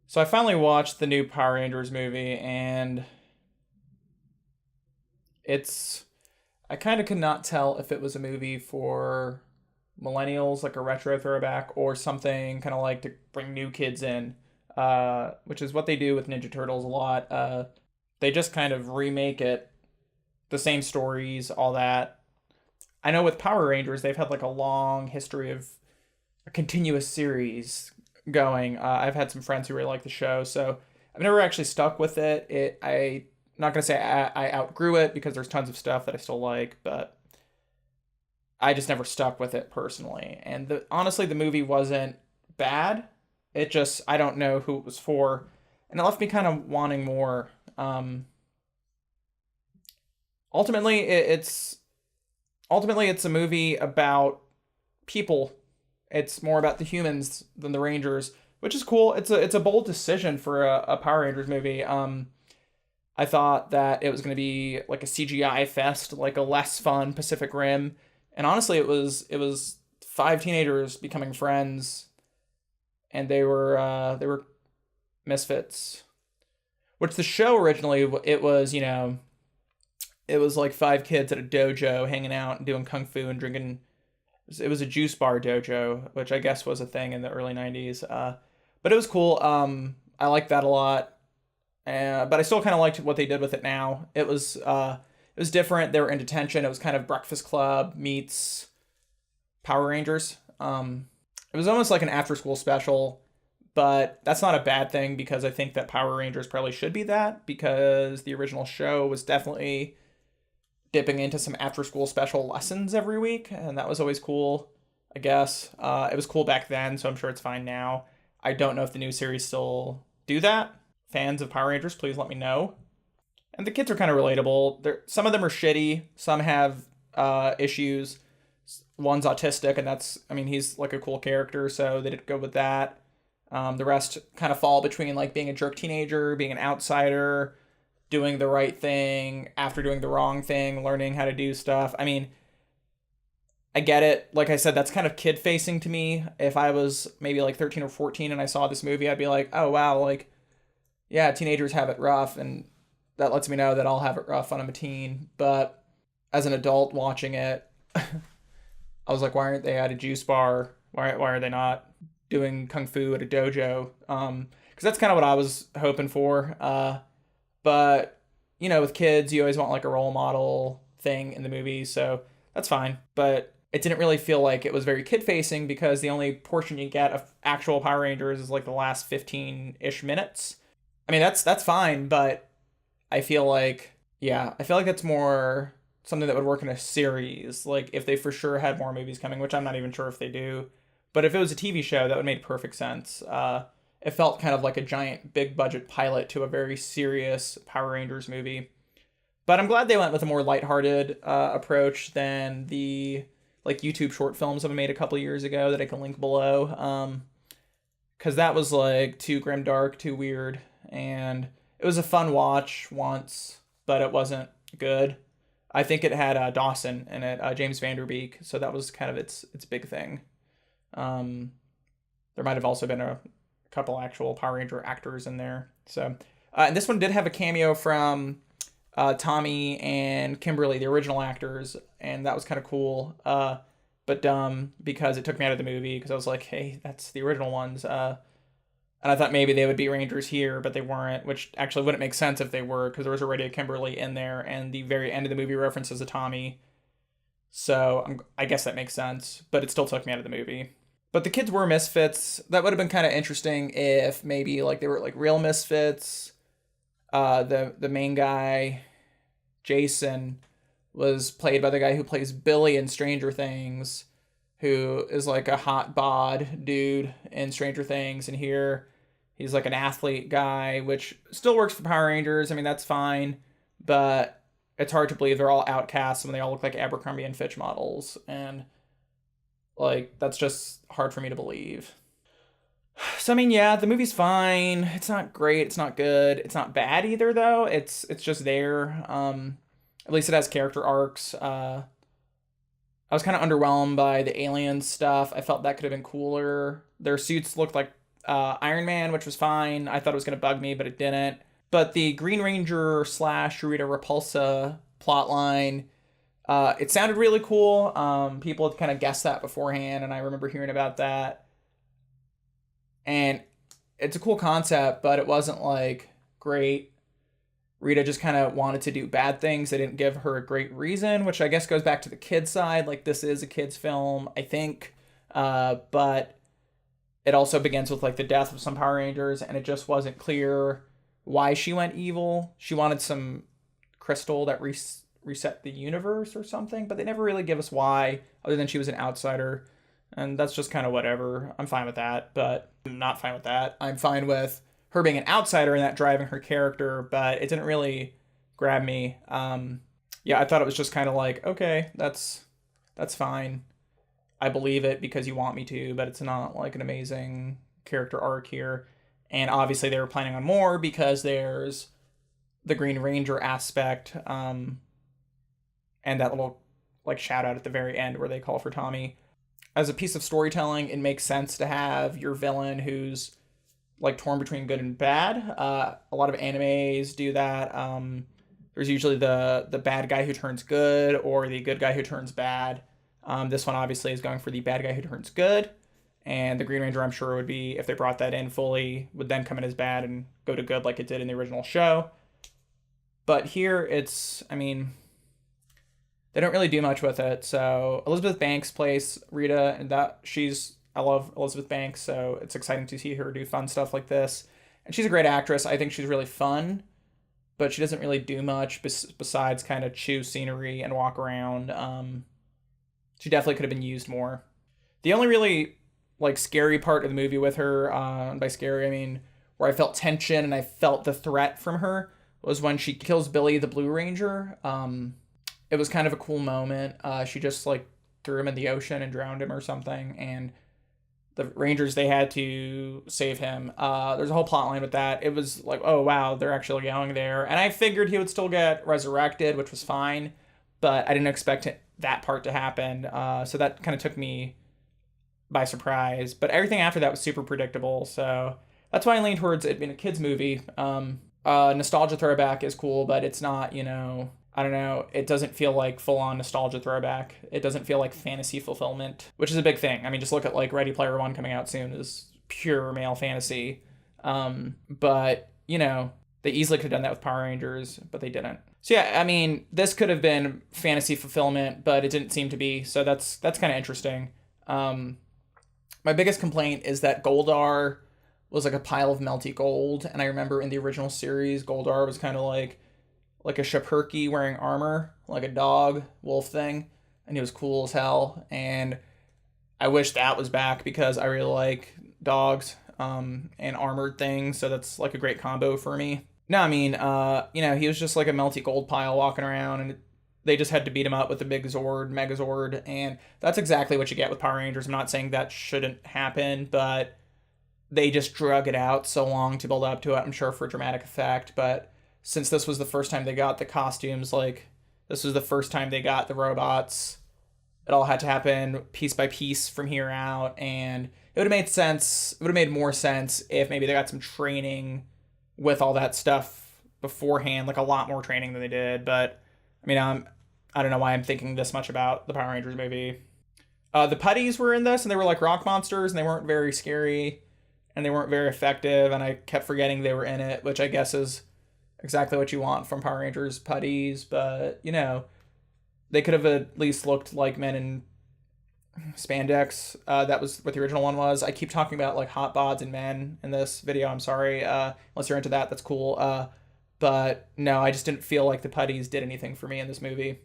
So I finally watched the new Power Rangers movie, and it's I kind of could not tell if it was a movie for millennials, like a retro throwback, or something kind of like to bring new kids in, which is what they do with Ninja Turtles a lot. They just kind of remake it, the same stories, all that. I know with Power Rangers, they've had like a long history of a continuous series going. I've had some friends who really like the show, so I've never actually stuck with it. I'm not gonna say I outgrew it because there's tons of stuff that I still like, but I just never stuck with it personally. And honestly, the movie wasn't bad. It just I don't know who it was for, and it left me kind of wanting more. Um, ultimately, it's a movie about people. It's more about the humans than the Rangers, which is cool. It's a bold decision for a Power Rangers movie. I thought that it was going to be like a CGI fest, like a less fun Pacific Rim, and honestly, it was five teenagers becoming friends, and they were misfits. Which the show originally it was it was like five kids at a dojo hanging out and doing kung fu and drinking. It was a juice bar dojo, which I guess was a thing in the early '90s. But it was cool. I liked that a lot. But I still kind of liked what they did with it now. It was different. They were in detention. It was kind of Breakfast Club meets Power Rangers. It was almost like an after school special, but that's not a bad thing because I think that Power Rangers probably should be that because the original show was definitely dipping into some after school special lessons every week, and that was always cool, I guess. It was cool back then, so I'm sure it's fine now. I don't know if the new series still do that. Fans of Power Rangers, please let me know. And the kids are kind of relatable. Some of them are shitty, some have issues. One's autistic, and I mean, he's like a cool character, so they did go with that. The rest kind of fall between like being a jerk teenager, being an outsider, doing the right thing after doing the wrong thing, learning how to do stuff. I mean, I get it. Like I said, that's kind of kid facing to me. If I was maybe like 13 or 14 and I saw this movie, I'd be like, oh wow, like, yeah, teenagers have it rough. And that lets me know that I'll have it rough when I'm a teen. But as an adult watching it, I was like, why aren't they at a juice bar? Why are they not doing kung fu at a dojo? Because that's kind of what I was hoping for. But with kids, you always want like a role model thing in the movie, so that's fine. But it didn't really feel like it was very kid facing because the only portion you get of actual Power Rangers is like the last 15-ish minutes. I mean, that's fine, but I feel like I feel like that's more something that would work in a series. Like if they for sure had more movies coming, which I'm not even sure if they do. But if it was a TV show, that would make perfect sense. It felt kind of like a giant big budget pilot to a very serious Power Rangers movie. But I'm glad they went with a more lighthearted approach than the like YouTube short films that I made a couple years ago that I can link below. Because that was like too grimdark, too weird, and it was a fun watch once, but it wasn't good. I think it had Dawson in it, James Vanderbeek, so that was kind of its big thing. Um, there might have also been a couple actual Power Ranger actors in there. So, and this one did have a cameo from Tommy and Kimberly, the original actors, and that was kind of cool. But dumb because it took me out of the movie because I was like, hey, that's the original ones. And I thought maybe they would be Rangers here, but they weren't, which actually wouldn't make sense if they were because there was already a Kimberly in there, and the very end of the movie references a Tommy. So I guess that makes sense, but it still took me out of the movie. But the kids were misfits. That would have been kind of interesting if maybe like they were like real misfits. The main guy, Jason, was played by the guy who plays Billy in Stranger Things, who is like a hot bod dude in Stranger Things, and here he's like an athlete guy, which still works for Power Rangers. I mean, that's fine, but it's hard to believe they're all outcasts when they all look like Abercrombie and Fitch models, and like that's just hard for me to believe. So I mean, yeah, the movie's fine. It's not great. It's not good. It's not bad either, though. It's just there. At least it has character arcs. I was kind of underwhelmed by the alien stuff. I felt that could have been cooler. Their suits looked like Iron Man, which was fine. I thought it was going to bug me, but it didn't. But the Green Ranger slash Rita Repulsa plotline, it sounded really cool. People had kind of guessed that beforehand, and I remember hearing about that. And it's a cool concept, but it wasn't like great. Rita just kind of wanted to do bad things. They didn't give her a great reason, which I guess goes back to the kid side. Like, this is a kid's film, I think. But it also begins with like the death of some Power Rangers, and it just wasn't clear why she went evil. She wanted some crystal that reset the universe or something, but they never really give us why, other than she was an outsider. And that's just kind of whatever. I'm fine with that, but I'm not fine with that. I'm fine with her being an outsider and that driving her character, but it didn't really grab me. Yeah, I thought it was just kind of like, okay, that's fine. I believe it because you want me to, but it's not like an amazing character arc here. And obviously they were planning on more because there's the Green Ranger aspect, and that little like shout out at the very end where they call for Tommy. As a piece of storytelling, it makes sense to have your villain who's like torn between good and bad. A lot of animes do that. There's usually the bad guy who turns good or the good guy who turns bad. This one obviously is going for the bad guy who turns good. And the Green Ranger, I'm sure, would be, if they brought that in fully, would then come in as bad and go to good like it did in the original show. But here it's, I mean, they don't really do much with it. So Elizabeth Banks plays Rita, and I love Elizabeth Banks, so it's exciting to see her do fun stuff like this. And she's a great actress. I think she's really fun, but she doesn't really do much besides kind of chew scenery and walk around. She definitely could have been used more. The only really like scary part of the movie with her, by scary I mean where I felt tension and I felt the threat from her, was when she kills Billy the Blue Ranger. It was kind of a cool moment. She just like threw him in the ocean and drowned him or something, and the Rangers, they had to save him. There's a whole plot line with that. It was like, oh wow, they're actually going there. And I figured he would still get resurrected, which was fine, but I didn't expect that part to happen. So that kind of took me by surprise. But everything after that was super predictable, so that's why I lean towards it being a kid's movie. Nostalgia throwback is cool, but it's not, I don't know, it doesn't feel like full-on nostalgia throwback. It doesn't feel like fantasy fulfillment, which is a big thing. I mean, just look at like Ready Player One coming out soon is pure male fantasy. But, they easily could have done that with Power Rangers, but they didn't. So yeah, I mean, this could have been fantasy fulfillment, but it didn't seem to be, so that's kind of interesting. My biggest complaint is that Goldar was like a pile of melty gold, and I remember in the original series, Goldar was kind of like a Schipperke wearing armor, like a dog, wolf thing, and he was cool as hell, and I wish that was back because I really like dogs and armored things, so that's like a great combo for me. No, I mean, he was just like a melty gold pile walking around, and they just had to beat him up with the big Zord, Megazord, and that's exactly what you get with Power Rangers. I'm not saying that shouldn't happen, but they just drug it out so long to build up to it, I'm sure for dramatic effect, but since this was the first time they got the costumes, like, this was the first time they got the robots, it all had to happen piece by piece from here out, and it would have made sense, it would have made more sense if maybe they got some training with all that stuff beforehand, like a lot more training than they did, but, I mean, I don't know why I'm thinking this much about the Power Rangers movie. The putties were in this, and they were like rock monsters, and they weren't very scary, and they weren't very effective, and I kept forgetting they were in it, which I guess is exactly what you want from Power Rangers putties, but, they could have at least looked like men in spandex. That was what the original one was. I keep talking about, like, hot bods and men in this video, I'm sorry. Unless you're into that, that's cool. But, no, I just didn't feel like the putties did anything for me in this movie.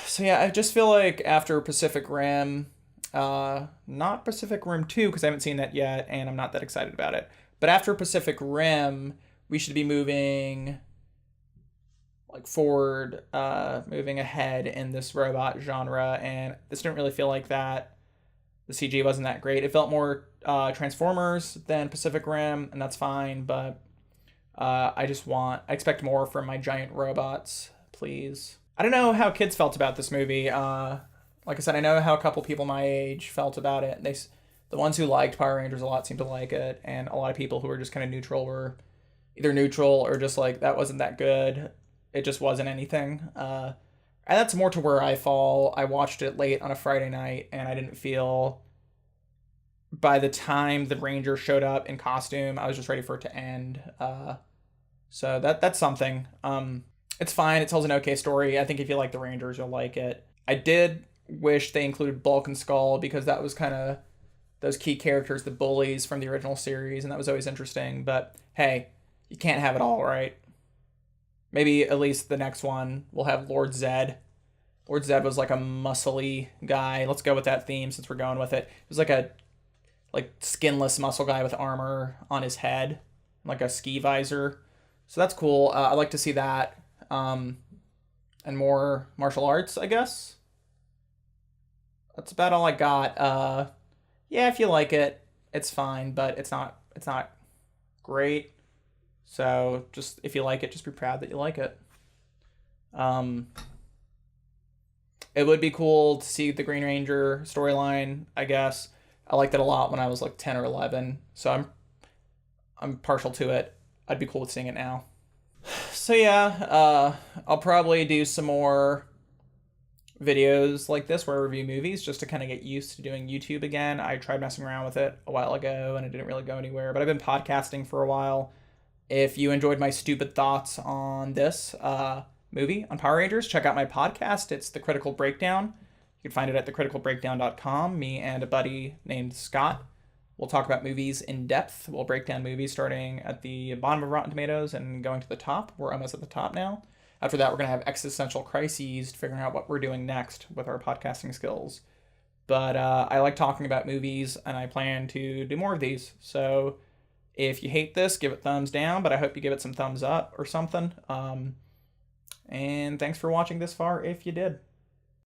So, yeah, I just feel like after Pacific Rim, not Pacific Rim 2, because I haven't seen that yet, and I'm not that excited about it, but after Pacific Rim, we should be moving forward, moving ahead in this robot genre, and this didn't really feel like that. The CG wasn't that great. It felt more Transformers than Pacific Rim, and that's fine, but I expect more from my giant robots, please. I don't know how kids felt about this movie. Like I said, I know how a couple people my age felt about it. The ones who liked Power Rangers a lot seemed to like it, and a lot of people who were just kind of neutral were either neutral or just like, that wasn't that good. It just wasn't anything. And that's more to where I fall. I watched it late on a Friday night, and I didn't feel, by the time the Ranger showed up in costume, I was just ready for it to end. So that's something. It's fine. It tells an okay story. I think if you like the Rangers, you'll like it. I did wish they included Bulk and Skull, because that was kind of those key characters, the bullies from the original series, and that was always interesting. But hey, you can't have it all, right? Maybe at least the next one will have Lord Zed. Lord Zed was like a muscly guy. Let's go with that theme since we're going with it. It was like a skinless muscle guy with armor on his head, like a ski visor. So that's cool. I'd like to see that. And more martial arts, I guess. That's about all I got. Yeah, if you like it, it's fine, but it's not great. So just, if you like it, just be proud that you like it. It would be cool to see the Green Ranger storyline, I guess. I liked it a lot when I was like 10 or 11, so I'm partial to it. I'd be cool with seeing it now. So yeah, I'll probably do some more videos like this where I review movies, just to kind of get used to doing YouTube again. I tried messing around with it a while ago and it didn't really go anywhere, but I've been podcasting for a while. If you enjoyed my stupid thoughts on this movie, on Power Rangers, check out my podcast. It's The Critical Breakdown. You can find it at thecriticalbreakdown.com. Me and a buddy named Scott will talk about movies in depth. We'll break down movies starting at the bottom of Rotten Tomatoes and going to the top. We're almost at the top now. After that, we're going to have existential crises, figuring out what we're doing next with our podcasting skills. But I like talking about movies, and I plan to do more of these. So if you hate this, give it thumbs down, but I hope you give it some thumbs up or something. And thanks for watching this far if you did.